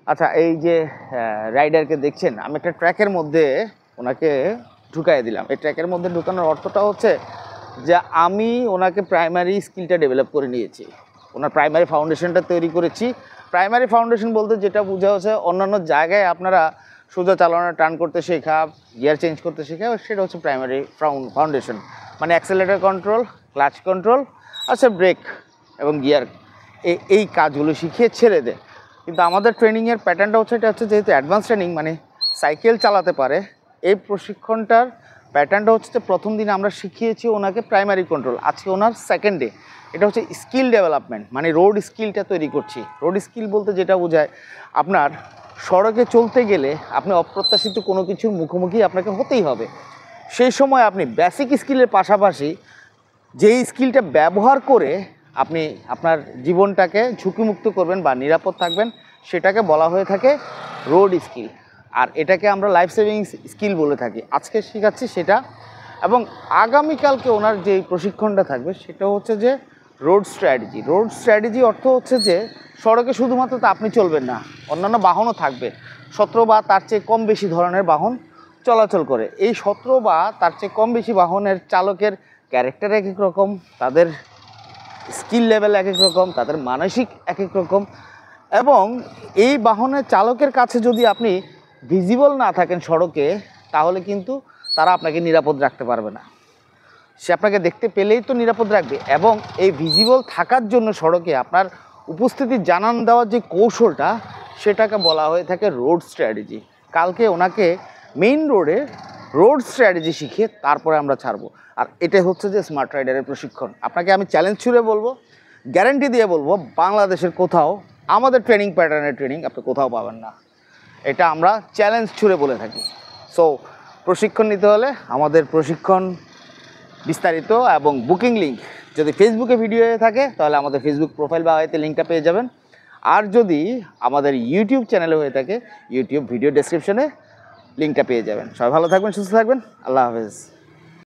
আচ্ছা, এই যে রাইডারকে দেখছেন, আমি একটা ট্র্যাকের মধ্যে ওনাকে ঢুকাই দিলাম। এই ট্র্যাকের মধ্যে ঢুকানোর অর্থটা হচ্ছে যে আমি ওনাকে প্রাইমারি স্কিলটা ডেভেলপ করে নিয়েছি, ওনার প্রাইমারি ফাউন্ডেশনটা তৈরি করেছি। প্রাইমারি ফাউন্ডেশন বলতে যেটা বোঝা হচ্ছে অন্যান্য জায়গায় আপনারা সোজা চালানো, টার্ন করতে শেখা, গিয়ার চেঞ্জ করতে শেখা, সেটা হচ্ছে প্রাইমারি ফাউন্ডেশন। মানে অ্যাক্সেলেরেটর কন্ট্রোল, ক্লাচ কন্ট্রোল, আচ্ছা ব্রেক এবং গিয়ার, এই কাজগুলো শিখিয়ে ছেড়ে দেয়। কিন্তু আমাদের ট্রেনিংয়ের প্যাটার্নটা হচ্ছে, এটা হচ্ছে যেহেতু অ্যাডভান্স ট্রেনিং, মানে সাইকেল চালাতে পারে, এই প্রশিক্ষণটার প্যাটার্নটা হচ্ছে যে প্রথম দিনে আমরা শিখিয়েছি ওনাকে প্রাইমারি কন্ট্রোল, আজকে ওনার সেকেন্ড ডে। এটা হচ্ছে স্কিল ডেভেলপমেন্ট, মানে রোড স্কিলটা তৈরি করছি। রোড স্কিল বলতে যেটা বোঝায়, আপনার সড়কে চলতে গেলে আপনি অপ্রত্যাশিত কোনো কিছুর মুখোমুখি আপনাকে হতেই হবে। সেই সময় আপনি বেসিক স্কিলের পাশাপাশি যেই স্কিলটা ব্যবহার করে আপনি আপনার জীবনটাকে ঝুঁকিমুক্ত করবেন বা নিরাপদ থাকবেন, সেটাকে বলা হয়ে থাকে রোড স্কিল। আর এটাকে আমরা লাইফ সেভিং স্কিল বলে থাকি। আজকে শেখাচ্ছি সেটা, এবং আগামীকালকে ওনার যে প্রশিক্ষণটা থাকবে সেটা হচ্ছে যে রোড স্ট্র্যাটেজি। রোড স্ট্র্যাটেজি অর্থ হচ্ছে যে সড়কে শুধুমাত্র তো আপনি চলবেন না, অন্যান্য বাহনও থাকবে। 17 বা তার চেয়ে কম বেশি ধরনের বাহন চলাচল করে। এই 17 বা তার চেয়ে কম বেশি বাহনের চালকের ক্যারেক্টার এক এক রকম, তাদের স্কিল লেভেল এক এক রকম, তাদের মানসিক এক এক রকম। এবং এই বাহনের চালকের কাছে যদি আপনি ভিজিবল না থাকেন সড়কে, তাহলে কিন্তু তারা আপনাকে নিরাপদ রাখতে পারবে না। সে আপনাকে দেখতে পেলেই তো নিরাপদ রাখবে। এবং এই ভিজিবল থাকার জন্য সড়কে আপনার উপস্থিতি জানান দেওয়ার যে কৌশলটা, সেটাকে বলা হয়ে থাকে রোড স্ট্র্যাটেজি। কালকে ওনাকে মেইন রোডে রোড স্ট্র্যাটেজি শিখিয়ে তারপরে আমরা ছাড়বো। আর এটাই হচ্ছে যে স্মার্ট রাইডারের প্রশিক্ষণ। আপনাকে আমি চ্যালেঞ্জ ছুড়ে বলবো, গ্যারান্টি দিয়ে বলবো, বাংলাদেশের কোথাও আমাদের ট্রেনিং প্যাটার্নের ট্রেনিং আপনি কোথাও পাবেন না। এটা আমরা চ্যালেঞ্জ ছুড়ে বলে থাকি। সো প্রশিক্ষণ নিতে হলে আমাদের প্রশিক্ষণ বিস্তারিত এবং বুকিং লিঙ্ক যদি ফেসবুকে ভিডিও হয়ে থাকে, তাহলে আমাদের ফেসবুক প্রোফাইল বা আইতে লিঙ্কটা পেয়ে যাবেন। আর যদি আমাদের ইউটিউব চ্যানেলে হয়ে থাকে, ইউটিউব ভিডিও ডেসক্রিপশনে লিঙ্কটা পেয়ে যাবেন। সবাই ভালো থাকবেন, সুস্থ থাকবেন। আল্লাহ হাফেজ।